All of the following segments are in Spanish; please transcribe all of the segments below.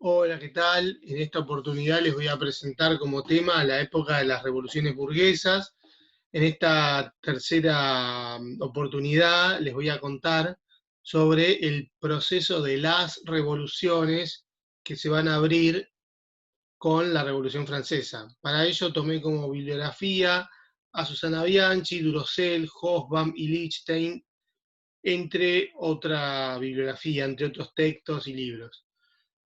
Hola, ¿qué tal? En esta oportunidad les voy a presentar como tema la época de las revoluciones burguesas. En esta tercera oportunidad les voy a contar sobre el proceso de las revoluciones que se van a abrir con la Revolución Francesa. Para ello tomé como bibliografía a Susana Bianchi, Durosel, Hobsbawm y Lichtenstein, entre otra bibliografía, entre otros textos y libros.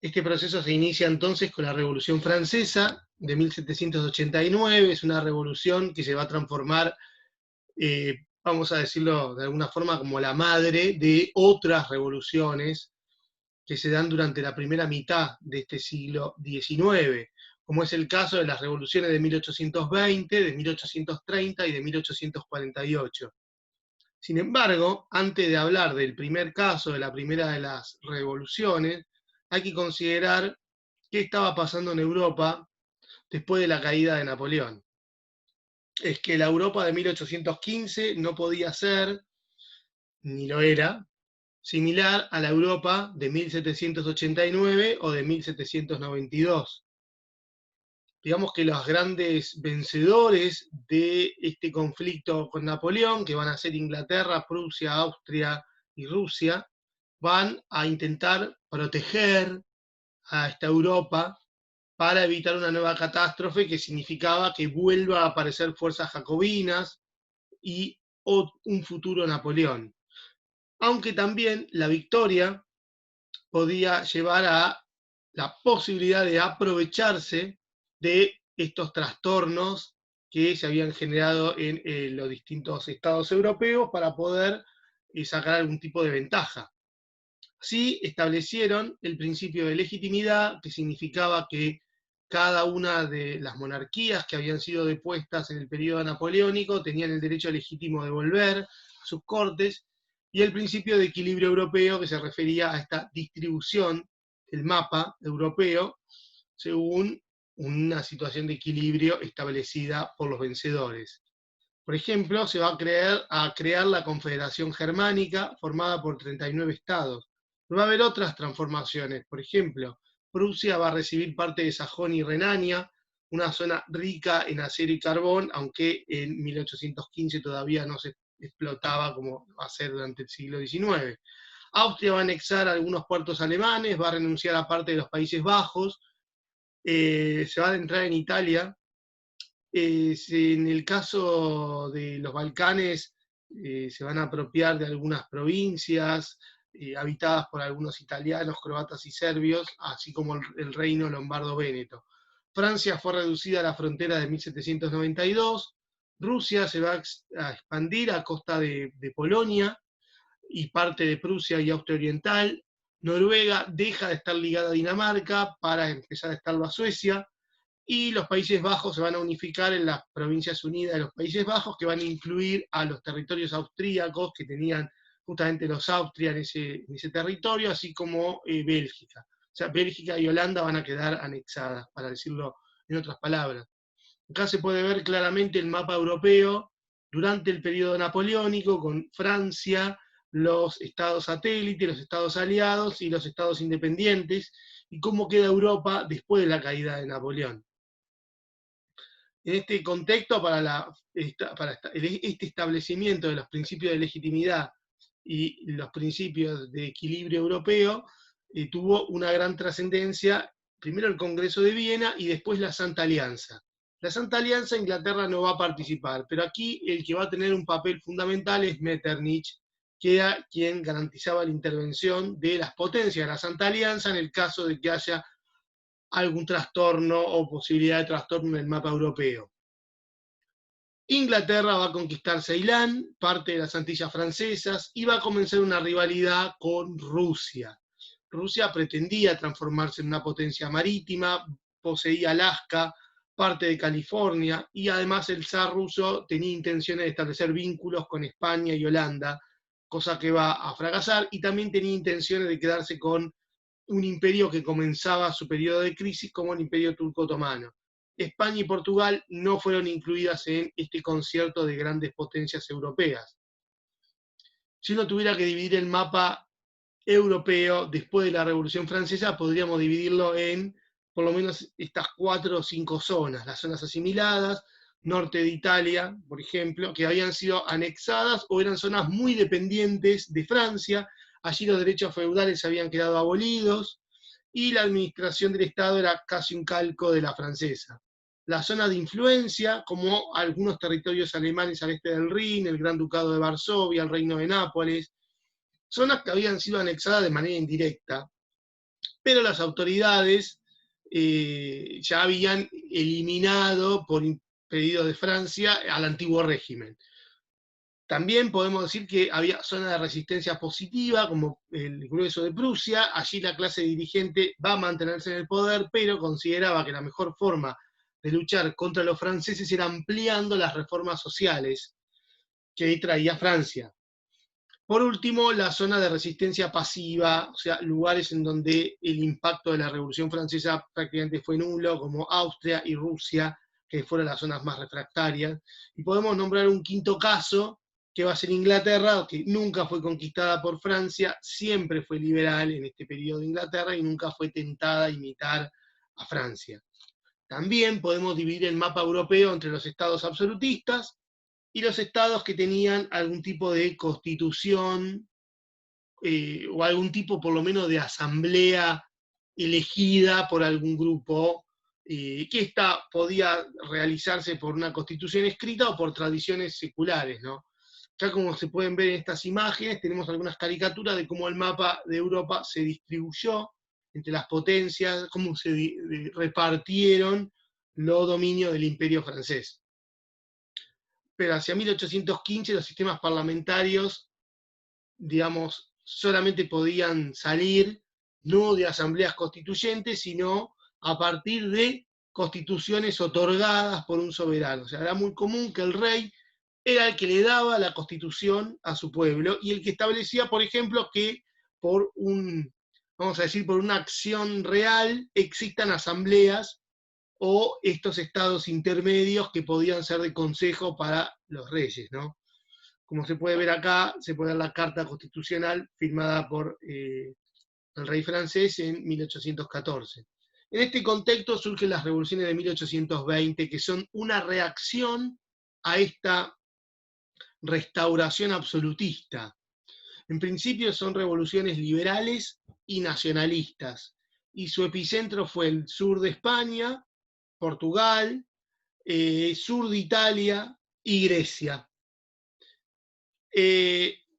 Este proceso se inicia entonces con la Revolución Francesa de 1789, es una revolución que se va a transformar, vamos a decirlo de alguna forma, como la madre de otras revoluciones que se dan durante la primera mitad de este siglo XIX, como es el caso de las revoluciones de 1820, de 1830 y de 1848. Sin embargo, antes de hablar del primer caso, de la primera de las revoluciones, hay que considerar qué estaba pasando en Europa después de la caída de Napoleón. Es que la Europa de 1815 no podía ser, ni lo era, similar a la Europa de 1789 o de 1792. Digamos que los grandes vencedores de este conflicto con Napoleón, que van a ser Inglaterra, Prusia, Austria y Rusia, van a intentar proteger a esta Europa para evitar una nueva catástrofe que significaba que vuelva a aparecer fuerzas jacobinas y un futuro Napoleón. Aunque también la victoria podía llevar a la posibilidad de aprovecharse de estos trastornos que se habían generado en los distintos estados europeos para poder sacar algún tipo de ventaja. Así establecieron el principio de legitimidad, que significaba que cada una de las monarquías que habían sido depuestas en el periodo napoleónico tenían el derecho legítimo de volver a sus cortes, y el principio de equilibrio europeo, que se refería a esta distribución del mapa europeo según una situación de equilibrio establecida por los vencedores. Por ejemplo, se va a crear la Confederación Germánica, formada por 39 estados. Pero va a haber otras transformaciones. Por ejemplo, Prusia va a recibir parte de Sajonia y Renania, una zona rica en acero y carbón, aunque en 1815 todavía no se explotaba como va a ser durante el siglo XIX. Austria va a anexar algunos puertos alemanes, va a renunciar a parte de los Países Bajos, se va a adentrar en Italia. En el caso de los Balcanes, se van a apropiar de algunas provincias habitadas por algunos italianos, croatas y serbios, así como el reino lombardo-véneto. Francia fue reducida a la frontera de 1792, Rusia se va a expandir a costa de Polonia y parte de Prusia y Austria Oriental, Noruega deja de estar ligada a Dinamarca para empezar a estarlo a Suecia, y los Países Bajos se van a unificar en las Provincias Unidas de los Países Bajos, que van a incluir a los territorios austríacos que tenían justamente los Austria en ese territorio, así como Bélgica. O sea, Bélgica y Holanda van a quedar anexadas, para decirlo en otras palabras. Acá se puede ver claramente el mapa europeo durante el periodo napoleónico, con Francia, los estados satélites, los estados aliados y los estados independientes, y cómo queda Europa después de la caída de Napoleón. En este contexto, para este establecimiento de los principios de legitimidad y los principios de equilibrio europeo, tuvo una gran trascendencia, primero el Congreso de Viena y después la Santa Alianza. La Santa Alianza, Inglaterra no va a participar, pero aquí el que va a tener un papel fundamental es Metternich, que era quien garantizaba la intervención de las potencias de la Santa Alianza en el caso de que haya algún trastorno o posibilidad de trastorno en el mapa europeo. Inglaterra va a conquistar Ceilán, parte de las Antillas francesas, y va a comenzar una rivalidad con Rusia. Rusia pretendía transformarse en una potencia marítima, poseía Alaska, parte de California, y además el zar ruso tenía intenciones de establecer vínculos con España y Holanda, cosa que va a fracasar, y también tenía intenciones de quedarse con un imperio que comenzaba su periodo de crisis como el Imperio Turco-Otomano. España y Portugal no fueron incluidas en este concierto de grandes potencias europeas. Si uno tuviera que dividir el mapa europeo después de la Revolución Francesa, podríamos dividirlo en por lo menos estas 4 o 5 zonas, las zonas asimiladas, norte de Italia, por ejemplo, que habían sido anexadas o eran zonas muy dependientes de Francia, allí los derechos feudales habían quedado abolidos y la administración del Estado era casi un calco de la francesa. La zona de influencia, como algunos territorios alemanes al este del Rin, el Gran Ducado de Varsovia, el Reino de Nápoles, zonas que habían sido anexadas de manera indirecta, pero las autoridades ya habían eliminado por pedido de Francia al antiguo régimen. También podemos decir que había zonas de resistencia positiva, como el grueso de Prusia. Allí la clase dirigente va a mantenerse en el poder, pero consideraba que la mejor forma de luchar contra los franceses era ampliando las reformas sociales que traía Francia. Por último, la zona de resistencia pasiva, o sea, lugares en donde el impacto de la Revolución Francesa prácticamente fue nulo, como Austria y Rusia, que fueron las zonas más refractarias. Y podemos nombrar un quinto caso, que va a ser Inglaterra, que nunca fue conquistada por Francia, siempre fue liberal en este periodo de Inglaterra y nunca fue tentada a imitar a Francia. También podemos dividir el mapa europeo entre los estados absolutistas y los estados que tenían algún tipo de constitución o algún tipo por lo menos de asamblea elegida por algún grupo, que esta podía realizarse por una constitución escrita o por tradiciones seculares, ¿no? Ya como se pueden ver en estas imágenes, tenemos algunas caricaturas de cómo el mapa de Europa se distribuyó entre las potencias, cómo se repartieron los dominios del imperio francés. Pero hacia 1815 los sistemas parlamentarios, digamos, solamente podían salir no de asambleas constituyentes, sino a partir de constituciones otorgadas por un soberano. O sea, era muy común que el rey era el que le daba la constitución a su pueblo y el que establecía, por ejemplo, que por vamos a decir, por una acción real existan asambleas o estos estados intermedios que podían ser de consejo para los reyes, ¿no? Como se puede ver acá, se puede ver la Carta Constitucional firmada por el rey francés en 1814. En este contexto surgen las revoluciones de 1820, que son una reacción a esta restauración absolutista. En principio son revoluciones liberales y nacionalistas, y su epicentro fue el sur de España, Portugal, sur de Italia y Grecia.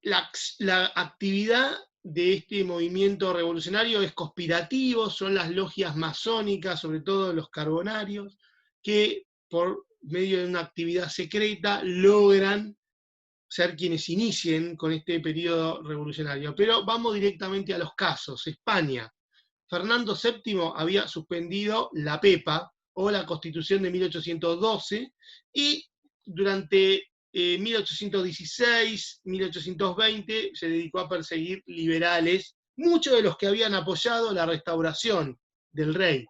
La actividad de este movimiento revolucionario es conspirativo, son las logias masónicas, sobre todo los carbonarios, que por medio de una actividad secreta logran ser quienes inicien con este periodo revolucionario. Pero vamos directamente a los casos. España. Fernando VII había suspendido la PEPA, o la Constitución de 1812, y durante 1816, 1820 se dedicó a perseguir liberales, muchos de los que habían apoyado la restauración del rey.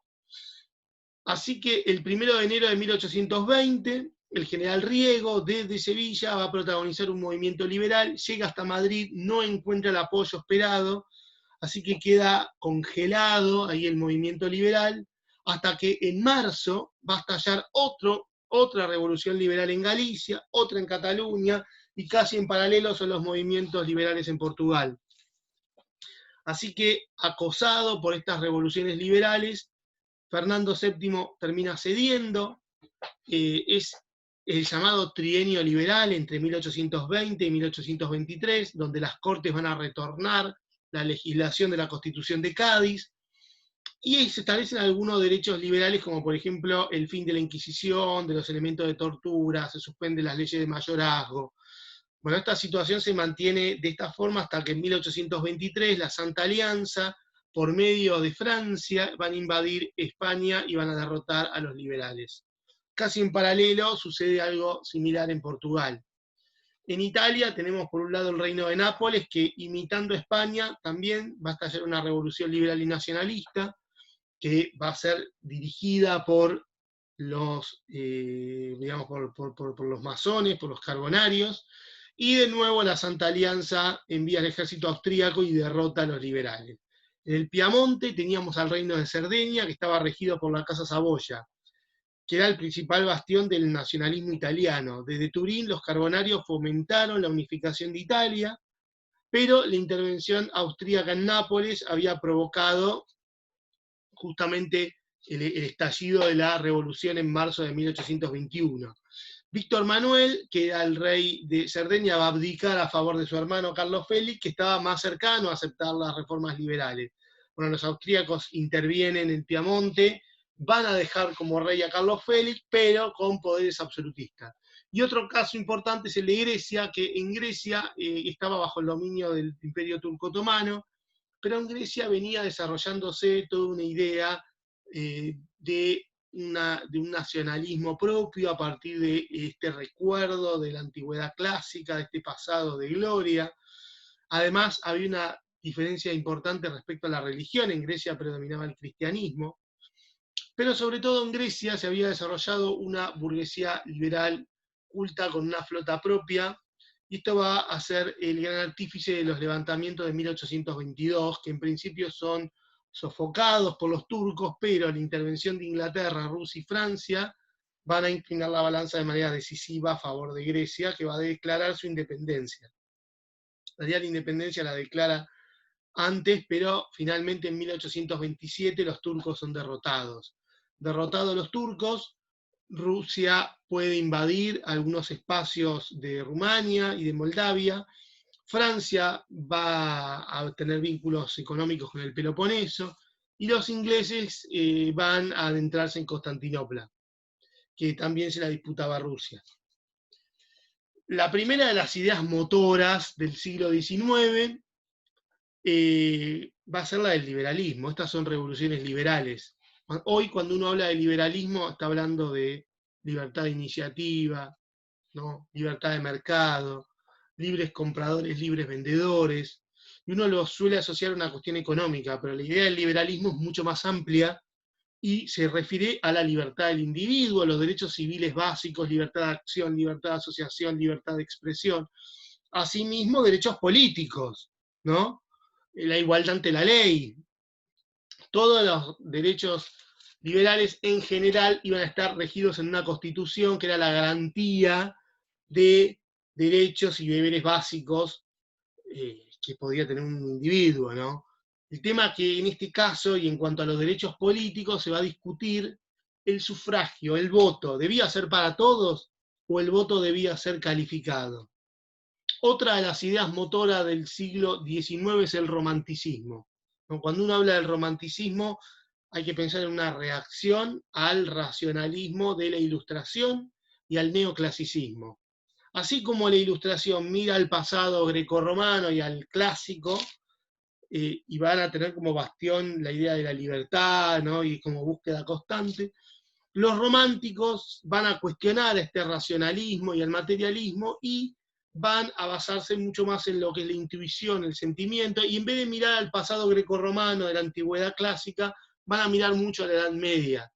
Así que el 1 de enero de 1820, el general Riego, desde Sevilla, va a protagonizar un movimiento liberal, llega hasta Madrid, no encuentra el apoyo esperado, así que queda congelado ahí el movimiento liberal, hasta que en marzo va a estallar otra revolución liberal en Galicia, otra en Cataluña, y casi en paralelo son los movimientos liberales en Portugal. Así que, acosado por estas revoluciones liberales, Fernando VII termina cediendo, es el llamado trienio liberal entre 1820 y 1823, donde las Cortes van a retornar la legislación de la Constitución de Cádiz, y ahí se establecen algunos derechos liberales, como por ejemplo el fin de la Inquisición, de los elementos de tortura, se suspenden las leyes de mayorazgo. Bueno, esta situación se mantiene de esta forma hasta que en 1823 la Santa Alianza, por medio de Francia, van a invadir España y van a derrotar a los liberales. Casi en paralelo sucede algo similar en Portugal. En Italia tenemos por un lado el Reino de Nápoles, que imitando a España también va a estallar una revolución liberal y nacionalista, que va a ser dirigida por los, digamos, por los masones, por los carbonarios, y de nuevo la Santa Alianza envía al ejército austríaco y derrota a los liberales. En el Piamonte teníamos al reino de Cerdeña, que estaba regido por la Casa Saboya, que era el principal bastión del nacionalismo italiano. Desde Turín los carbonarios fomentaron la unificación de Italia, pero la intervención austríaca en Nápoles había provocado justamente el estallido de la revolución en marzo de 1821. Víctor Manuel, que era el rey de Cerdeña, va a abdicar a favor de su hermano Carlos Félix, que estaba más cercano a aceptar las reformas liberales. Bueno, los austríacos intervienen en Piamonte, van a dejar como rey a Carlos Félix, pero con poderes absolutistas. Y otro caso importante es el de Grecia, que en Grecia estaba bajo el dominio del Imperio Turco Otomano, pero en Grecia venía desarrollándose toda una idea de un nacionalismo propio a partir de este recuerdo de la antigüedad clásica, de este pasado de gloria. Además, había una diferencia importante respecto a la religión. En Grecia predominaba el cristianismo, pero sobre todo en Grecia se había desarrollado una burguesía liberal culta con una flota propia, y esto va a ser el gran artífice de los levantamientos de 1822, que en principio son sofocados por los turcos, pero la intervención de Inglaterra, Rusia y Francia van a inclinar la balanza de manera decisiva a favor de Grecia, que va a declarar su independencia. La independencia la declara antes, pero finalmente en 1827 los turcos son derrotados. Derrotados los turcos, Rusia puede invadir algunos espacios de Rumania y de Moldavia. Francia va a tener vínculos económicos con el Peloponeso, y los ingleses van a adentrarse en Constantinopla, que también se la disputaba Rusia. La primera de las ideas motoras del siglo XIX va a ser la del liberalismo. Estas son revoluciones liberales. Hoy, cuando uno habla de liberalismo, está hablando de libertad de iniciativa, ¿no? Libertad de mercado, libres compradores, libres vendedores, y uno lo suele asociar a una cuestión económica, pero la idea del liberalismo es mucho más amplia y se refiere a la libertad del individuo, a los derechos civiles básicos, libertad de acción, libertad de asociación, libertad de expresión, asimismo derechos políticos, ¿no? La igualdad ante la ley. Todos los derechos liberales en general iban a estar regidos en una constitución que era la garantía de derechos y deberes básicos que podía tener un individuo, ¿no? El tema que en este caso, y en cuanto a los derechos políticos, se va a discutir el sufragio, el voto. ¿Debía ser para todos o el voto debía ser calificado? Otra de las ideas motoras del siglo XIX es el romanticismo. Cuando uno habla del romanticismo, hay que pensar en una reacción al racionalismo de la Ilustración y al neoclasicismo. Así como la Ilustración mira al pasado grecorromano y al clásico, y van a tener como bastión la idea de la libertad, ¿no? Y como búsqueda constante, los románticos van a cuestionar este racionalismo y el materialismo y van a basarse mucho más en lo que es la intuición, el sentimiento, y en vez de mirar al pasado grecorromano de la antigüedad clásica, van a mirar mucho a la Edad Media.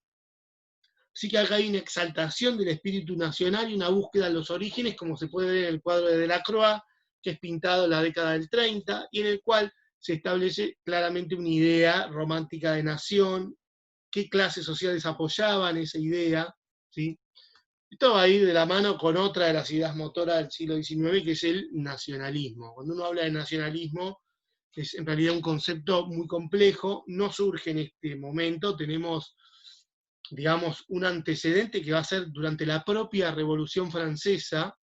Así que acá hay una exaltación del espíritu nacional y una búsqueda de los orígenes, como se puede ver en el cuadro de Delacroix, que es pintado en la década del 30, y en el cual se establece claramente una idea romántica de nación, qué clases sociales apoyaban esa idea, ¿sí? Esto va a ir de la mano con otra de las ideas motoras del siglo XIX, que es el nacionalismo. Cuando uno habla de nacionalismo, es en realidad un concepto muy complejo, no surge en este momento, tenemos, digamos, un antecedente que va a ser durante la propia Revolución Francesa.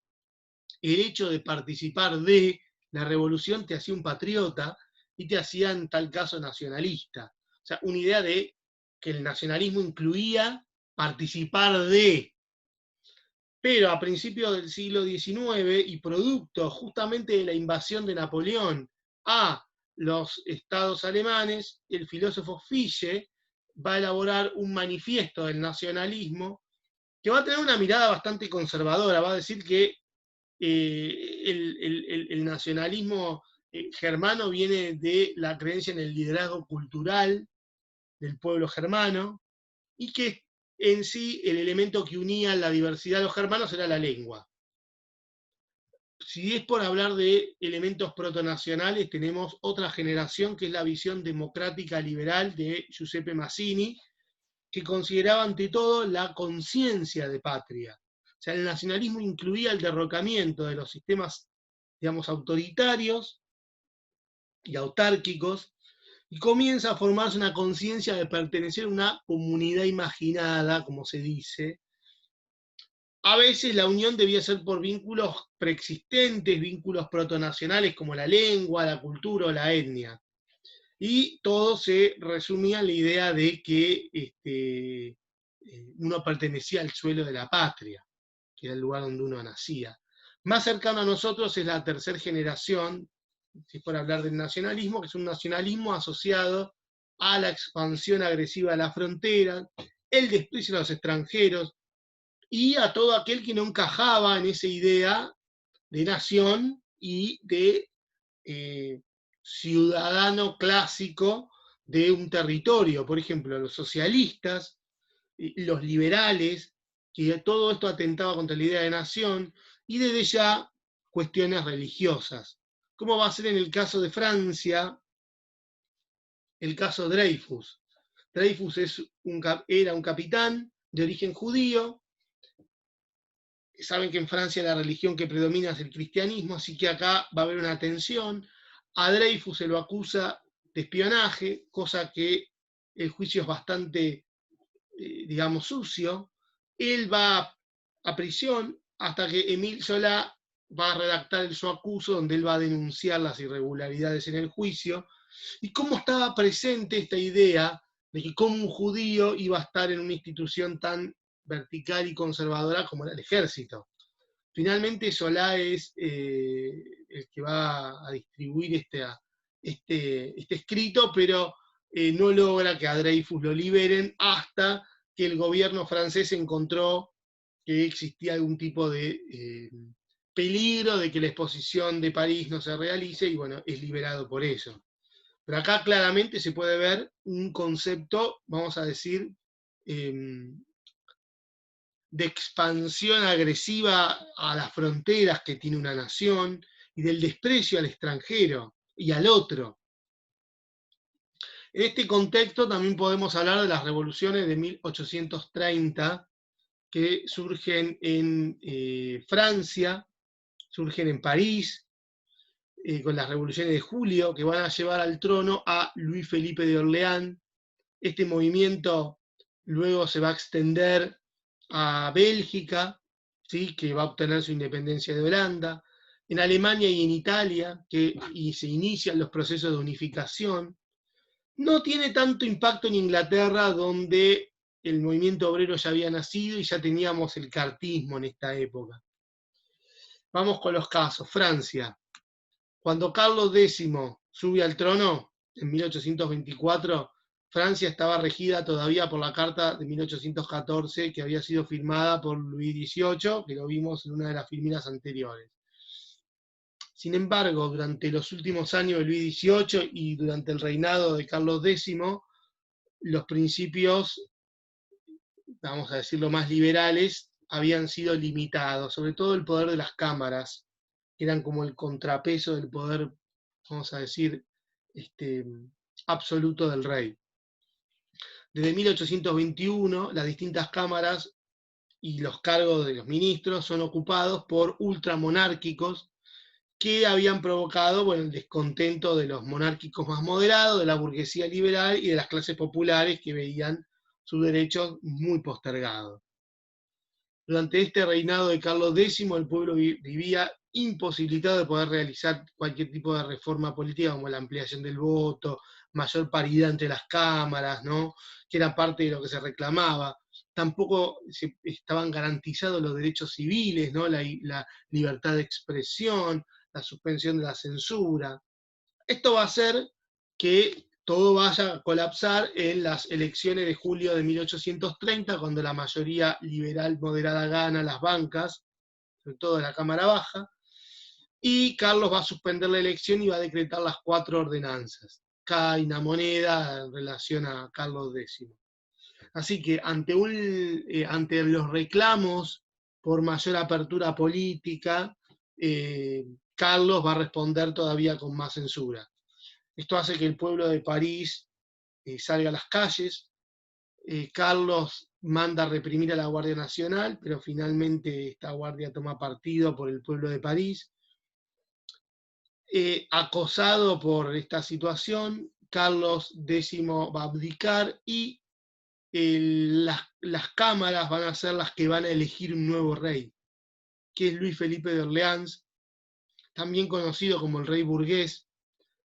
El hecho de participar de la revolución te hacía un patriota y te hacía, en tal caso, nacionalista. O sea, una idea de que el nacionalismo incluía participar de. Pero a principios del siglo XIX, y producto justamente de la invasión de Napoleón a los estados alemanes, el filósofo Fichte va a elaborar un manifiesto del nacionalismo que va a tener una mirada bastante conservadora. Va a decir que el nacionalismo germano viene de la creencia en el liderazgo cultural del pueblo germano, y que en sí el elemento que unía la diversidad de los germanos era la lengua. si es por hablar de elementos protonacionales, tenemos otra generación que es la visión democrática liberal de Giuseppe Mazzini, que consideraba ante todo la conciencia de patria. O sea, el nacionalismo incluía el derrocamiento de los sistemas, digamos, autoritarios y autárquicos, y comienza a formarse una conciencia de pertenecer a una comunidad imaginada, como se dice. A veces la unión debía ser por vínculos preexistentes, vínculos protonacionales como la lengua, la cultura o la etnia. Y todo se resumía en la idea de que uno pertenecía al suelo de la patria, que era el lugar donde uno nacía. Más cercano a nosotros es la tercera generación, si es por hablar del nacionalismo, que es un nacionalismo asociado a la expansión agresiva de la frontera, el desprecio a los extranjeros y a todo aquel que no encajaba en esa idea de nación y de ciudadano clásico de un territorio. Por ejemplo, los socialistas, los liberales, que todo esto atentaba contra la idea de nación, y desde ya cuestiones religiosas. ¿Cómo va a ser en el caso de Francia, el caso Dreyfus? Dreyfus era un capitán de origen judío. Saben que en Francia la religión que predomina es el cristianismo, así que acá va a haber una tensión. A Dreyfus se lo acusa de espionaje, cosa que el juicio es bastante, digamos, sucio. Él va a prisión hasta que Émile Zola va a redactar el su acuso, donde él va a denunciar las irregularidades en el juicio, y cómo estaba presente esta idea de que como un judío iba a estar en una institución tan vertical y conservadora como era el ejército. Finalmente Solá es el que va a distribuir este escrito, pero no logra que a Dreyfus lo liberen hasta que el gobierno francés encontró que existía algún tipo de peligro de que la exposición de París no se realice, y bueno, es liberado por eso. Pero acá claramente se puede ver un concepto, vamos a decir, de expansión agresiva a las fronteras que tiene una nación y del desprecio al extranjero y al otro. En este contexto también podemos hablar de las revoluciones de 1830 que surgen en Francia, surgen en París, con las revoluciones de julio, que van a llevar al trono a Luis Felipe de Orleans. Este movimiento luego se va a extender a Bélgica, ¿sí?, que va a obtener su independencia de Holanda, en Alemania y en Italia, y se inician los procesos de unificación. No tiene tanto impacto en Inglaterra, donde el movimiento obrero ya había nacido y ya teníamos el cartismo en esta época. Vamos con los casos. Francia. Cuando Carlos X sube al trono, en 1824, Francia estaba regida todavía por la Carta de 1814, que había sido firmada por Luis XVIII, que lo vimos en una de las filminas anteriores. Sin embargo, durante los últimos años de Luis XVIII y durante el reinado de Carlos X, los principios, vamos a decirlo, más liberales, habían sido limitados, sobre todo el poder de las cámaras, que eran como el contrapeso del poder, vamos a decir, absoluto del rey. Desde 1821, las distintas cámaras y los cargos de los ministros son ocupados por ultramonárquicos que habían provocado, bueno, el descontento de los monárquicos más moderados, de la burguesía liberal y de las clases populares que veían sus derechos muy postergados. Durante este reinado de Carlos X, el pueblo vivía imposibilitado de poder realizar cualquier tipo de reforma política, como la ampliación del voto, mayor paridad entre las cámaras, ¿no?, que era parte de lo que se reclamaba. Tampoco estaban garantizados los derechos civiles, ¿no?, la libertad de expresión, la suspensión de la censura. Esto va a hacer que todo vaya a colapsar en las elecciones de julio de 1830, cuando la mayoría liberal moderada gana las bancas, sobre todo de la Cámara Baja, y Carlos va a suspender la elección y va a decretar las 4 ordenanzas, cada una moneda en relación a Carlos X. Así que ante los reclamos por mayor apertura política, Carlos va a responder todavía con más censura. Esto hace que el pueblo de París salga a las calles. Carlos manda a reprimir a la Guardia Nacional, pero finalmente esta guardia toma partido por el pueblo de París. Acosado por esta situación, Carlos X va a abdicar y las cámaras van a ser las que van a elegir un nuevo rey, que es Luis Felipe de Orleans, también conocido como el rey burgués,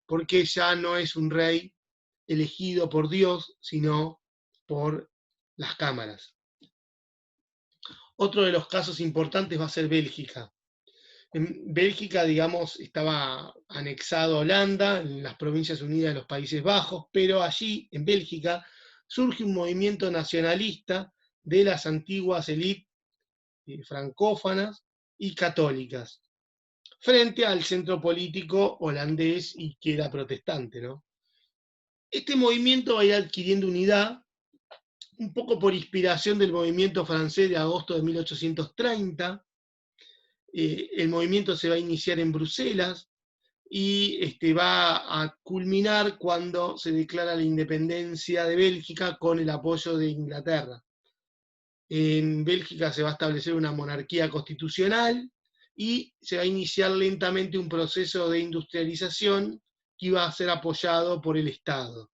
porque ya no es un rey elegido por Dios, sino por las cámaras. Otro de los casos importantes va a ser Bélgica. En Bélgica, digamos, estaba anexado a Holanda, en las Provincias Unidas de los Países Bajos, pero allí, en Bélgica, surge un movimiento nacionalista de las antiguas élites francófanas y católicas, frente al centro político holandés y que era protestante, ¿no? Este movimiento va a ir adquiriendo unidad, un poco por inspiración del movimiento francés de agosto de 1830. El movimiento se va a iniciar en Bruselas y va a culminar cuando se declara la independencia de Bélgica con el apoyo de Inglaterra. En Bélgica se va a establecer una monarquía constitucional y se va a iniciar lentamente un proceso de industrialización que iba a ser apoyado por el Estado.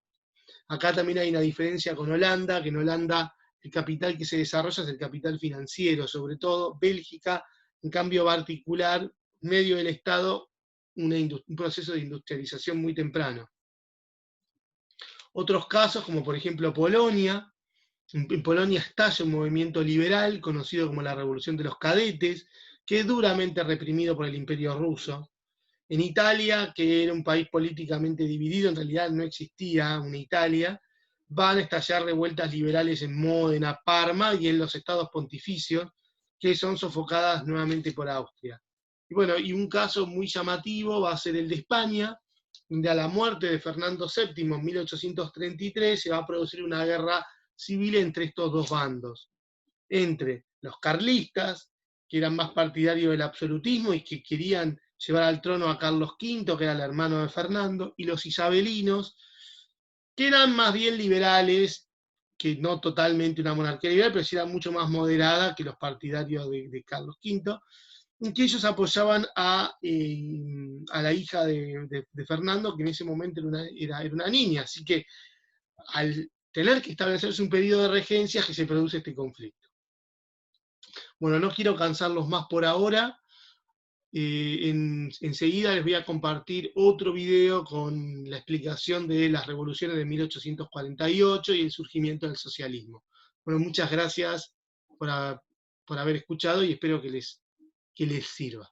Acá también hay una diferencia con Holanda, que en Holanda el capital que se desarrolla es el capital financiero, sobre todo. Bélgica, en cambio, va a articular, medio del Estado, un proceso de industrialización muy temprano. Otros casos, como por ejemplo Polonia. En Polonia estalla un movimiento liberal conocido como la Revolución de los Cadetes, que es duramente reprimido por el Imperio Ruso. En Italia, que era un país políticamente dividido, en realidad no existía una Italia, van a estallar revueltas liberales en Módena, Parma y en los estados pontificios, que son sofocadas nuevamente por Austria. Y bueno, y un caso muy llamativo va a ser el de España, donde a la muerte de Fernando VII en 1833 se va a producir una guerra civil entre estos dos bandos, entre los carlistas, que eran más partidarios del absolutismo y que querían llevar al trono a Carlos V, que era el hermano de Fernando, y los isabelinos, que eran más bien liberales, que no totalmente una monarquía liberal, pero sí era mucho más moderada que los partidarios de Carlos V, en que ellos apoyaban a la hija de Fernando, que en ese momento era una niña, así que al tener que establecerse un periodo de regencia que se produce este conflicto. Bueno, no quiero cansarlos más por ahora. Enseguida les voy a compartir otro video con la explicación de las revoluciones de 1848 y el surgimiento del socialismo. Bueno, muchas gracias por haber escuchado y espero que les sirva.